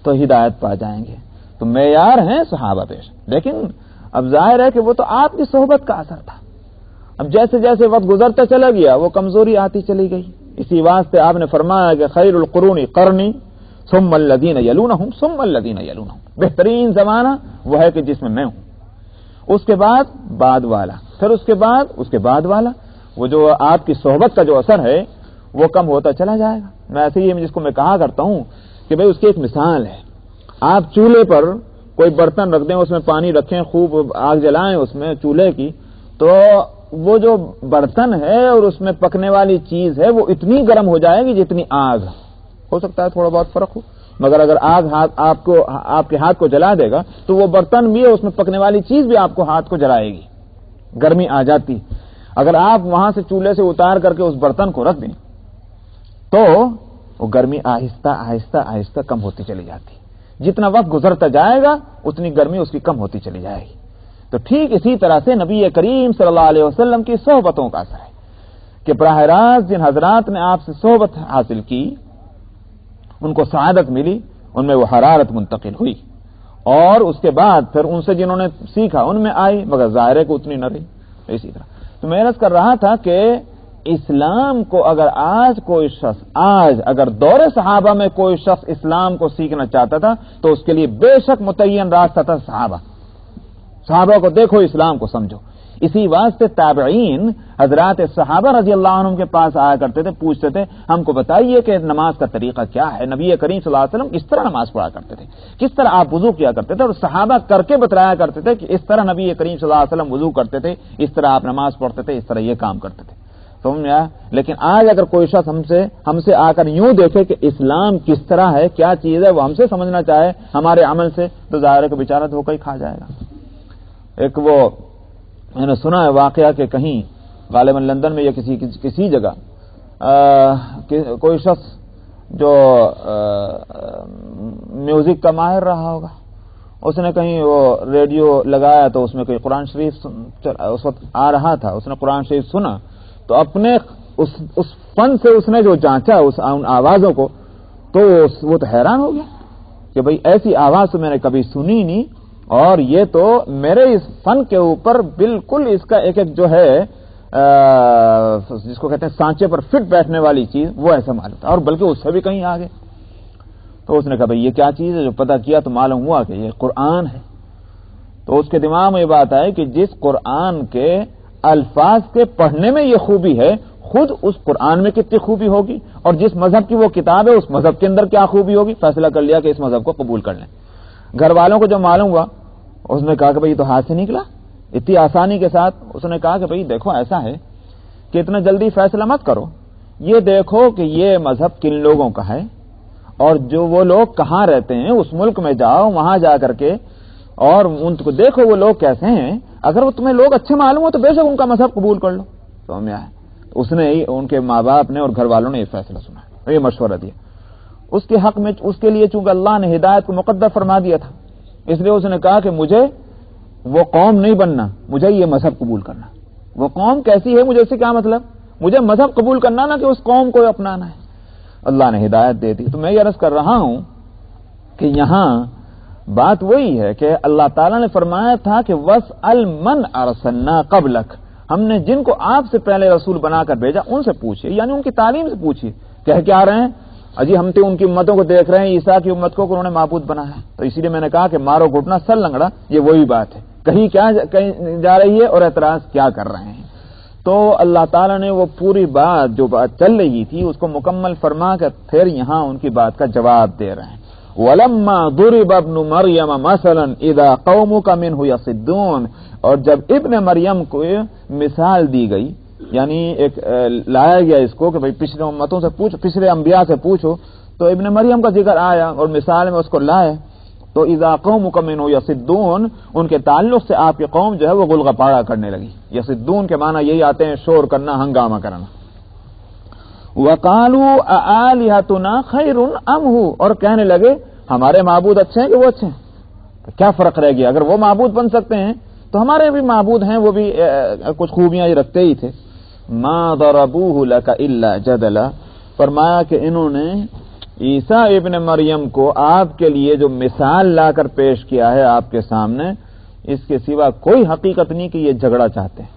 تو ہدایت پا جائیں گے۔ تو معیار ہیں صحابہ پیش، لیکن اب ظاہر ہے کہ وہ تو آپ کی صحبت کا اثر تھا۔ اب جیسے جیسے وقت گزرتا چلا گیا وہ کمزوری آتی چلی گئی، اسی واسطے آپ نے فرمایا کہ خیر القرون قرنی ثم الذین یلونہم ثم الذین یلونہم، بہترین زمانہ وہ ہے کہ جس میں میں ہوں، اس کے بعد بعد والا، پھر اس کے بعد والا۔ وہ جو آپ کی صحبت کا جو اثر ہے وہ کم ہوتا چلا جائے گا۔ میں ایسے ہی جس کو میں کہا کرتا ہوں کہ بھئی اس کی ایک مثال ہے، آپ چولہے پر کوئی برتن رکھ دیں، اس میں پانی رکھیں، خوب آگ جلائیں اس میں چولہے کی، تو وہ جو برتن ہے اور اس میں پکنے والی چیز ہے وہ اتنی گرم ہو جائے گی جتنی آگ۔ ہو سکتا ہے تھوڑا بہت فرق ہو، مگر اگر آگ آپ کے ہاتھ کو جلا دے گا تو وہ برتن بھی ہے، اس میں پکنے والی چیز بھی آپ کو ہاتھ کو جلائے گی، گرمی آ جاتی۔ اگر آپ وہاں سے چولہے سے اتار کر کے اس برتن کو رکھ دیں تو وہ گرمی آہستہ آہستہ آہستہ کم ہوتی چلی جاتی، جتنا وقت گزرتا جائے گا اتنی گرمی اس کی کم ہوتی چلی جائے گی۔ تو ٹھیک اسی طرح سے نبی کریم صلی اللہ علیہ وسلم کی صحبتوں کا اثر ہے کہ براہ راست جن حضرات نے آپ سے صحبت حاصل کی ان کو سعادت ملی، ان میں وہ حرارت منتقل ہوئی، اور اس کے بعد پھر ان سے جنہوں نے سیکھا ان میں آئی، مگر ظاہر کو اتنی نہ رہی۔ اسی طرح تو میں عرض کر رہا تھا کہ اسلام کو اگر اگر دور صحابہ میں کوئی شخص اسلام کو سیکھنا چاہتا تھا تو اس کے لیے بے شک متعین راستہ تھا صحابہ کو دیکھو، اسلام کو سمجھو۔ اسی واسطے تابعین حضرات صحابہ رضی اللہ عنہم کے پاس آیا کرتے تھے، پوچھتے تھے ہم کو بتائیے کہ نماز کا طریقہ کیا ہے، نبی کریم صلی اللہ علیہ وسلم کس طرح نماز پڑھا کرتے تھے، کس طرح آپ وضو کیا کرتے تھے، اور صحابہ کر کے بتایا کرتے تھے کہ اس طرح نبی کریم صلی اللہ علیہ وسلم وضو کرتے تھے، اس طرح آپ نماز پڑھتے تھے، اس طرح یہ کام کرتے تھے۔ سمجھا؟ لیکن آج اگر کوئی شخص ہم سے آ کر یوں دیکھے کہ اسلام کس طرح ہے، کیا چیز ہے، وہ ہم سے سمجھنا چاہے ہمارے عمل سے، تو ظاہر ہے کہ بیچارہ دھوکہ ہی کھا جائے گا۔ ایک وہ میں نے سنا ہے واقعہ کہ کہیں غالباً لندن میں یا کسی جگہ کوئی شخص جو میوزک کا ماہر رہا ہوگا، اس نے کہیں وہ ریڈیو لگایا تو اس میں کوئی قرآن شریف اس وقت آ رہا تھا، اس نے قرآن شریف سنا تو اپنے اس فن سے اس نے جو جانچا ان آوازوں کو، تو وہ تو حیران ہو گیا کہ بھئی ایسی آواز تو میں نے کبھی سنی نہیں، اور یہ تو میرے اس فن کے اوپر بالکل اس کا ایک جو ہے جس کو کہتے ہیں سانچے پر فٹ بیٹھنے والی چیز، وہ ایسا معلوم تھا، اور بلکہ اس سے بھی کہیں آگے۔ تو اس نے کہا بھئی یہ کیا چیز ہے؟ جو پتہ کیا تو معلوم ہوا کہ یہ قرآن ہے۔ تو اس کے دماغ میں یہ بات آئی کہ جس قرآن کے الفاظ کے پڑھنے میں یہ خوبی ہے، خود اس قرآن میں کتنی خوبی ہوگی، اور جس مذہب کی وہ کتاب ہے اس مذہب کے اندر کیا خوبی ہوگی۔ فیصلہ کر لیا کہ اس مذہب کو قبول کر لیں۔ گھر والوں کو جب معلوم ہوا، اس نے کہا کہ بھئی یہ تو ہاتھ سے نکلا اتنی آسانی کے ساتھ۔ اس نے کہا کہ بھئی دیکھو ایسا ہے کہ اتنا جلدی فیصلہ مت کرو، یہ دیکھو کہ یہ مذہب کن لوگوں کا ہے، اور جو وہ لوگ کہاں رہتے ہیں اس ملک میں جاؤ، وہاں جا کر کے اور ان کو دیکھو وہ لوگ کیسے ہیں، اگر وہ تمہیں لوگ اچھے معلوم ہو تو بے شک ان کا مذہب قبول کر لو۔ سمجھ میں آیا؟ اس نے ہی، ان کے ماں باپ نے اور گھر والوں نے یہ فیصلہ سنا، یہ مشورہ دیا اس کے حق میں۔ اس کے لیے چونکہ اللہ نے ہدایت کو مقدر فرما دیا تھا، اس لیے اس نے کہا کہ مجھے وہ قوم نہیں بننا، مجھے یہ مذہب قبول کرنا۔ وہ قوم کیسی ہے مجھے اس سے کیا مطلب، مجھے مذہب قبول کرنا نہ کہ اس قوم کو اپنانا ہے۔ اللہ نے ہدایت دے دی۔ تو میں یہ عرض کر رہا ہوں کہ یہاں بات وہی ہے کہ اللہ تعالیٰ نے فرمایا تھا کہ وَاسْأَلْ مَنْ أَرْسَلْنَا قَبْلَكَ، ہم نے جن کو آپ سے پہلے رسول بنا کر بھیجا ان سے پوچھیے، یعنی ان کی تعلیم سے پوچھیے، کہہ کیا رہے ہیں؟ اجی ہم تو ان کی امتوں کو دیکھ رہے ہیں، عیسیٰ کی امت کو انہوں نے معبود بنایا ہے، تو اسی لیے میں نے کہا کہ مارو گھٹنا سر لنگڑا، یہ وہی بات ہے، کہیں کیا جا رہی ہے اور اعتراض کیا کر رہے ہیں۔ تو اللہ تعالیٰ نے وہ پوری بات جو بات چل رہی تھی اس کو مکمل فرما کر پھر یہاں ان کی بات کا جواب دے رہے ہیں۔ وَلَمَّا ضُرِبَ ابْنُ مَرْيَمَ مَثَلًا إِذَا قَوْمُكَ مِنْهُ يَصِدُّونَ، اور جب ابن مریم کو مثال دی گئی، یعنی ایک لایا گیا اس کو کہ بھئی پچھلے امتوں سے پوچھو، پچھلے انبیاء سے پوچھو، تو ابن مریم کا ذکر آیا اور مثال میں اس کو لائے، تو اذا قومک منہ یصدون، ان کے تعلق سے آپ کی قوم جو ہے وہ غلغہ پاڑا کرنے لگی۔ یصدون کے معنی یہی آتے ہیں شور کرنا، ہنگامہ کرنا۔ وقالوا اآلہتنا خیر ام ہو، اور کہنے لگے ہمارے معبود اچھے ہیں کہ وہ اچھے ہیں، تو کیا فرق رہ گیا، اگر وہ معبود بن سکتے ہیں تو ہمارے بھی معبود ہیں، وہ بھی کچھ خوبیاں ہی رکھتے ہی تھے۔ ما ضربوہ لک الا جدلا، فرمایا کہ انہوں نے عیسیٰ ابن مریم کو آپ کے لیے جو مثال لا کر پیش کیا ہے آپ کے سامنے، اس کے سوا کوئی حقیقت نہیں کہ یہ جھگڑا چاہتے ہیں۔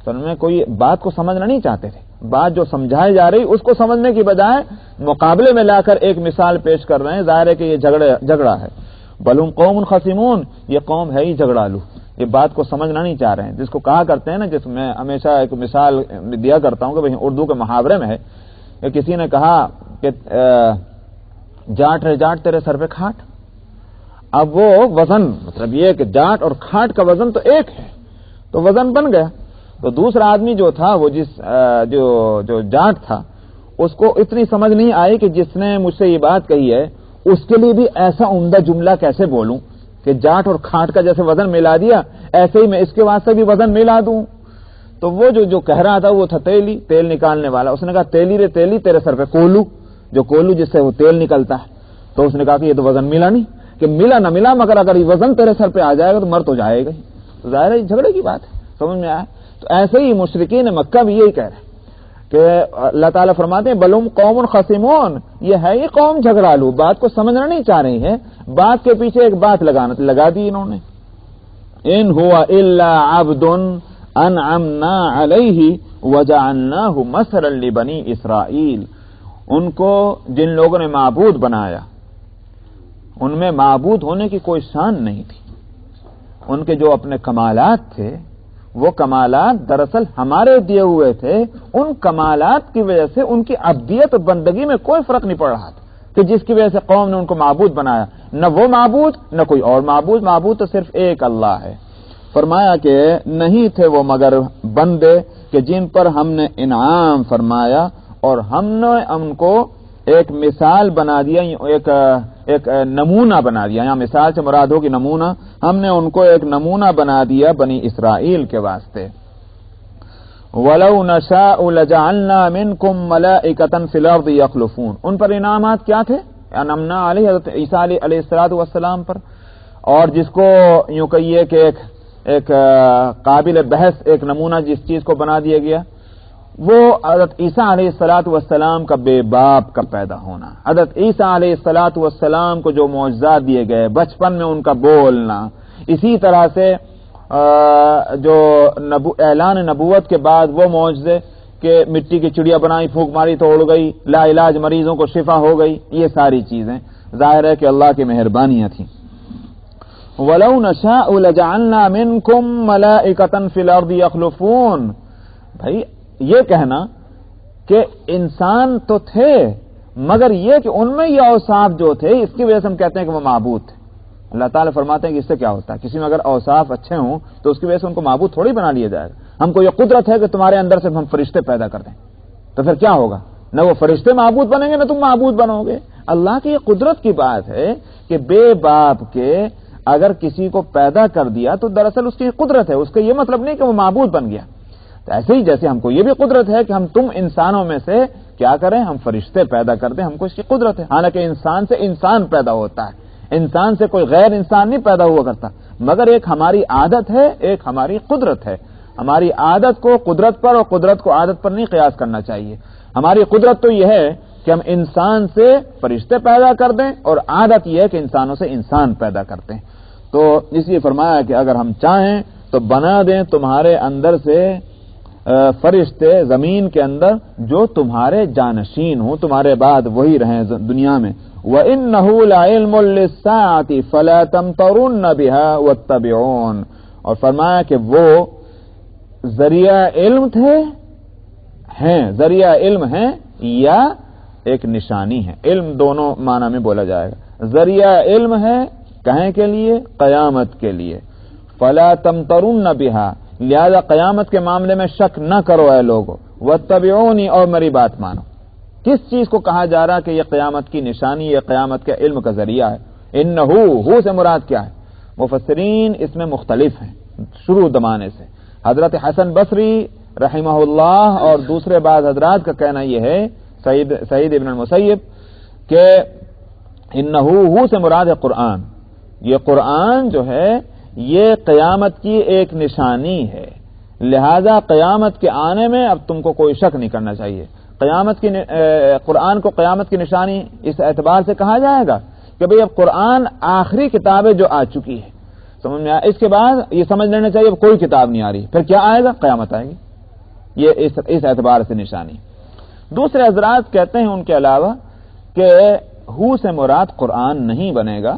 تو ان میں کوئی بات کو سمجھنا نہیں چاہتے تھے، بات جو سمجھائی جا رہی اس کو سمجھنے کی بجائے مقابلے میں لا کر ایک مثال پیش کر رہے ہیں، ظاہر ہے کہ یہ جھگڑا ہے۔ بل ہم قوم خصمون، یہ قوم ہے ہی جھگڑالو، یہ بات کو سمجھنا نہیں چاہ رہے ہیں، جس کو کہا کرتے ہیں نا، جس میں ہمیشہ ایک مثال دیا کرتا ہوں کہ بھئی اردو کے محاورے میں ہے کہ کسی نے کہا کہ جاٹ رے جاٹ تیرے سر پہ کھاٹ، اب وہ وزن، مطلب یہ کہ جاٹ اور کھاٹ کا وزن تو ایک ہے، تو وزن بن گیا۔ تو دوسرا آدمی جو تھا، وہ جو جاٹ تھا، اس کو اتنی سمجھ نہیں آئی کہ جس نے مجھ سے یہ بات کہی ہے اس کے لیے بھی ایسا عمدہ جملہ کیسے بولوں کہ جاٹ اور کھاٹ کا جیسے وزن ملا دیا ایسے ہی میں اس کے واسطے بھی وزن ملا دوں۔ تو وہ جو کہہ رہا تھا وہ تھا تیلی، تیل نکالنے والا، اس نے کہا تیلی رے تیلی تیرے سر پہ کولو، جو کولو جس سے وہ تیل نکلتا ہے۔ تو اس نے کہا کہ یہ تو وزن ملا نہیں، کہ ملا نہ ملا مگر اگر یہ وزن تیرے سر پہ آ جائے گا تو مر تو جائے گا ہی۔ تو ظاہر ہے جھگڑے کی بات ہے، سمجھ میں آیا؟ تو ایسے ہی مشرکین مکہ بھی یہی کہہ رہے ہیں کہ اللہ تعالیٰ فرماتے ہیں بلہم قوم خصمون، یہ ہے یہ قوم جھگڑالو، بات کو سمجھنا نہیں چاہ رہی ہے، بات کے پیچھے ایک بات لگا دی انہوں نے۔ ان ہوا الا عبد انعمنا علیہ وجعلناہ مثلا لبنی اسرائیل، ان کو جن لوگوں نے معبود بنایا ان میں معبود ہونے کی کوئی شان نہیں تھی، ان کے جو اپنے کمالات تھے وہ کمالات دراصل ہمارے دیے ہوئے تھے، ان کمالات کی وجہ سے ان کی عبدیت اور بندگی میں کوئی فرق نہیں پڑ رہا تھا کہ جس کی وجہ سے قوم نے ان کو معبود بنایا، نہ وہ معبود نہ کوئی اور معبود، معبود تو صرف ایک اللہ ہے۔ فرمایا کہ نہیں تھے وہ مگر بندے کہ جن پر ہم نے انعام فرمایا اور ہم نے ان کو ایک مثال بنا دیا، ایک نمونہ بنا دیا، یہاں مثال سے مراد ہو کہ نمونہ، ہم نے ان کو ایک نمونہ بنا دیا بنی اسرائیل کے واسطے۔ وَلَوْ نَشَاءُ لَجَعَلْنَا مِنْكُمْ مَلَائِكَةً فِي الْأَرْضِ يَخْلُفُونَ. ان پر انعامات کیا تھے؟ انعمنا علیہ حضرت عیسیٰ علیہ السلام پر، اور جس کو یوں کہیے کہ ایک قابل بحث ایک نمونہ جس چیز کو بنا دیا گیا وہ حضرت عیسیٰ علیہ السلام کا بے باپ کا پیدا ہونا، حضرت عیسیٰ علیہ السلام کو جو معجزات دیے گئے، بچپن میں ان کا بولنا، اسی طرح سے جو اعلان نبوت کے بعد وہ معجزے کہ مٹی کی چڑیا بنائی، پھونک ماری تو اڑ گئی، لا علاج مریضوں کو شفا ہو گئی، یہ ساری چیزیں ظاہر ہے کہ اللہ کی مہربانیاں تھیں. وَلَوْ نَشَاءُ لَجَعَلْنَا مِنْكُمْ مَلَائِكَةً فِي الْأَرْضِ يَخْلُفُونَ. بھائی یہ کہنا کہ انسان تو تھے مگر یہ کہ ان میں یہ اوصاف جو تھے اس کی وجہ سے ہم کہتے ہیں کہ وہ معبود تھے. اللہ تعالیٰ فرماتے ہیں کہ اس سے کیا ہوتا ہے، کسی میں اگر اوصاف اچھے ہوں تو اس کی وجہ سے ان کو معبود تھوڑی بنا لیا جائے گا. ہم کو یہ قدرت ہے کہ تمہارے اندر سے ہم فرشتے پیدا کر دیں تو پھر کیا ہوگا؟ نہ وہ فرشتے معبود بنیں گے نہ تم معبود بنو گے. اللہ کی یہ قدرت کی بات ہے کہ بے باپ کے اگر کسی کو پیدا کر دیا تو دراصل اس کی قدرت ہے، اس کا یہ مطلب نہیں کہ وہ معبود بن گیا. تو ایسے ہی جیسے ہم کو یہ بھی قدرت ہے کہ ہم تم انسانوں میں سے کیا کریں، ہم فرشتے پیدا کر دیں، ہم کو اس کی قدرت ہے. حالانکہ انسان سے انسان پیدا ہوتا ہے، انسان سے کوئی غیر انسان نہیں پیدا ہوا کرتا، مگر ایک ہماری عادت ہے، ایک ہماری قدرت ہے. ہماری عادت کو قدرت پر اور قدرت کو عادت پر نہیں قیاس کرنا چاہیے. ہماری قدرت تو یہ ہے کہ ہم انسان سے فرشتے پیدا کر دیں اور عادت یہ ہے کہ انسانوں سے انسان پیدا کرتے ہیں. تو اس لیے فرمایا کہ اگر ہم چاہیں تو بنا دیں تمہارے اندر سے فرشتے زمین کے اندر جو تمہارے جانشین ہوں، تمہارے بعد وہی رہیں دنیا میں. وَإِنَّهُ لَعِلْمٌ لِّلسَّاعَةِ فَلَا تَمْتَرُنَّ بِهَا وَاتَّبِعُونِ. اور فرمایا کہ وہ ذریعہ علم تھے، ہیں ذریعہ علم ہیں یا ایک نشانی ہے. علم دونوں معنی میں بولا جائے گا. ذریعہ علم ہے کہیں کے لیے؟ قیامت کے لیے. فَلَا تَمْتَرُنَّ بِهَا، لہذا قیامت کے معاملے میں شک نہ کرو اے لوگو. وَاتَّبِعُونِ، اور میری بات مانو. کس چیز کو کہا جا رہا کہ یہ قیامت کی نشانی، یہ قیامت کے علم کا ذریعہ ہے؟ انہو، ہو سے مراد کیا ہے؟ مفسرین اس میں مختلف ہیں شروع زمانے سے. حضرت حسن بصری رحمہ اللہ اور دوسرے بعض حضرات کا کہنا یہ ہے، سعید ابن المسیب، کہ انہو، ہو سے مراد ہے قرآن. یہ قرآن جو ہے یہ قیامت کی ایک نشانی ہے، لہذا قیامت کے آنے میں اب تم کو کوئی شک نہیں کرنا چاہیے. قیامت کی قرآن کو قیامت کی نشانی اس اعتبار سے کہا جائے گا کہ بھئی اب قرآن آخری کتاب ہے جو آ چکی ہے، سمجھ میں آیا. اس کے بعد یہ سمجھ لینا چاہیے اب کوئی کتاب نہیں آ رہی، پھر کیا آئے گا؟ قیامت آئے گی. یہ اس اعتبار سے نشانی. دوسرے حضرات کہتے ہیں ان کے علاوہ کہ ہو سے مراد قرآن نہیں بنے گا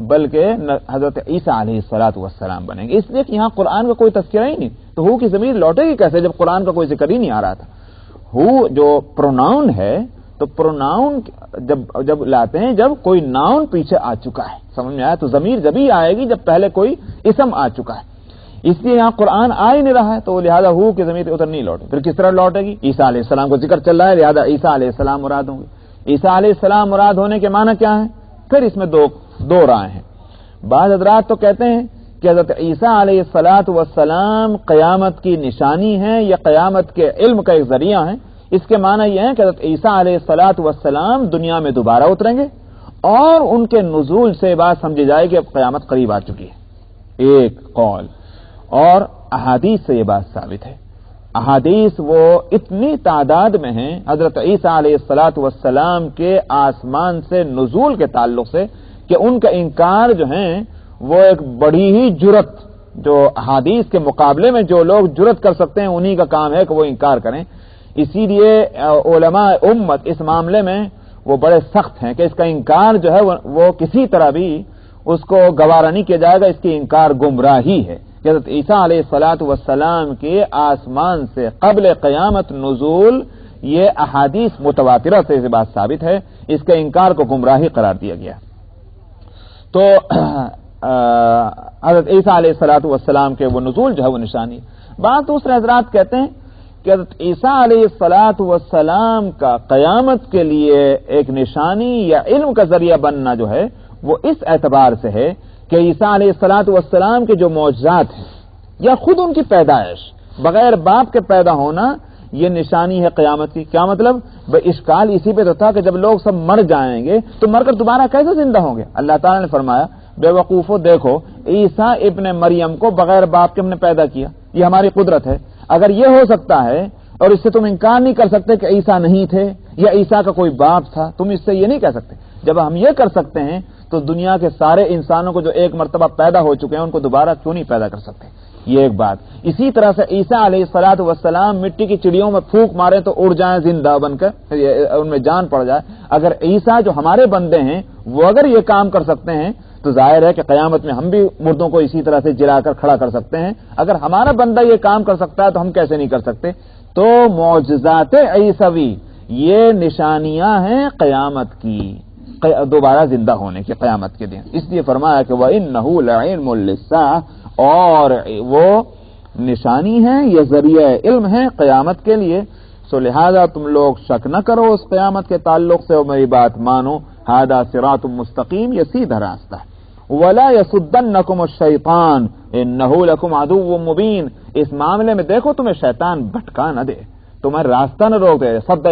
بلکہ حضرت عیسیٰ علیہ السلام بنیں گے. اس لیے کہ یہاں قرآن کا کوئی تذکرہ ہی نہیں، تو ہو کی ضمیر لوٹے گی کیسے جب قرآن کا کوئی ذکر ہی نہیں آ رہا تھا. ہو جو پروناؤن ہے تو پروناؤن جب لاتے ہیں جب کوئی ناؤن پیچھے آ چکا ہے، سمجھ میں آیا، تو ضمیر جب ہی آئے گی جب پہلے کوئی اسم آ چکا ہے. اس لیے یہاں قرآن آ ہی نہیں رہا ہے تو لہذا ہو کی ضمیر ادھر نہیں لوٹے. پھر کس طرح لوٹے گی؟ عیسیٰ علیہ السلام کو ذکر چل رہا ہے لہذا عیسیٰ علیہ السلام مراد ہوں گے. عیسیٰ علیہ السلام مراد ہونے کے معنی کیا ہے؟ پھر اس میں دو رائے ہیں. بعض حضرات تو کہتے ہیں کہ حضرت عیسیٰ علیہ السلام قیامت کی نشانی ہے یا قیامت کے علم کا ایک ذریعہ ہے. اس کے معنی یہ ہے کہ حضرت عیسیٰ علیہ السلام دنیا میں دوبارہ اتریں گے اور ان کے نزول سے بات سمجھی جائے کہ اب قیامت قریب آ چکی ہے. ایک قول. اور احادیث سے یہ بات ثابت ہے. احادیث وہ اتنی تعداد میں ہیں حضرت عیسیٰ علیہ السلام کے آسمان سے نزول کے تعلق سے کہ ان کا انکار جو ہیں وہ ایک بڑی ہی جرت، جو احادیث کے مقابلے میں جو لوگ جرت کر سکتے ہیں انہی کا کام ہے کہ وہ انکار کریں. اسی لیے علماء امت اس معاملے میں وہ بڑے سخت ہیں کہ اس کا انکار جو ہے وہ کسی طرح بھی اس کو گوارا نہیں کیا جائے گا. اس کی انکار گمراہی ہے. حضرت عیسیٰ علیہ السلام کے آسمان سے قبل قیامت نزول یہ احادیث متواترہ سے یہ بات ثابت ہے. اس کے انکار کو گمراہی قرار دیا گیا. تو حضرت عیسیٰ علیہ السلام کے وہ نزول جو ہے وہ نشانی. بعض دوسرے حضرات کہتے ہیں کہ حضرت عیسیٰ علیہ السلام کا قیامت کے لیے ایک نشانی یا علم کا ذریعہ بننا جو ہے وہ اس اعتبار سے ہے کہ عیسیٰ علیہ السلام کے جو معجزات ہیں یا خود ان کی پیدائش بغیر باپ کے پیدا ہونا یہ نشانی ہے قیامت کی. کیا مطلب؟ اشکال اسی پہ تو تھا کہ جب لوگ سب مر جائیں گے تو مر کر دوبارہ کیسے زندہ ہوں گے؟ اللہ تعالیٰ نے فرمایا بے وقوفو دیکھو عیسیٰ ابن مریم کو بغیر باپ کے ہم نے پیدا کیا، یہ ہماری قدرت ہے. اگر یہ ہو سکتا ہے اور اس سے تم انکار نہیں کر سکتے کہ عیسیٰ نہیں تھے یا عیسیٰ کا کوئی باپ تھا، تم اس سے یہ نہیں کہہ سکتے. جب ہم یہ کر سکتے ہیں تو دنیا کے سارے انسانوں کو جو ایک مرتبہ پیدا ہو چکے ہیں ان کو دوبارہ کیوں نہیں پیدا کر سکتے؟ یہ ایک بات. اسی طرح سے عیسیٰ علیہ الصلوۃ والسلام مٹی کی چڑیوں میں پھونک مارے تو اڑ جائیں زندہ بن کر، ان میں جان پڑ جائے. اگر عیسیٰ جو ہمارے بندے ہیں وہ اگر یہ کام کر سکتے ہیں تو ظاہر ہے کہ قیامت میں ہم بھی مردوں کو اسی طرح سے جلا کر کھڑا کر سکتے ہیں. اگر ہمارا بندہ یہ کام کر سکتا ہے تو ہم کیسے نہیں کر سکتے؟ تو معجزات عیسوی یہ نشانیاں ہیں قیامت کی، دوبارہ زندہ ہونے کی قیامت کے دن. اس لیے فرمایا کہ وَإِنَّهُ لَعِلْمٌ لِلسَّاعَةِ، اور وہ نشانی ہے، یہ ذریعہ علم ہے قیامت کے لیے. سو لہذا تم لوگ شک نہ کرو اس قیامت کے تعلق سے اور میری بات مانو. ھذا صراط مستقیم، یہ سیدھا راستہ ہے. وَلَا يَصُدَّنَّكُمُ الشَّيْطَانُ إِنَّهُ لَكُمْ عَدُوٌّ مُبِينٌ، اس معاملے میں دیکھو تمہیں شیطان بھٹکا نہ دے، تمہیں راستہ نہ روک دے. صد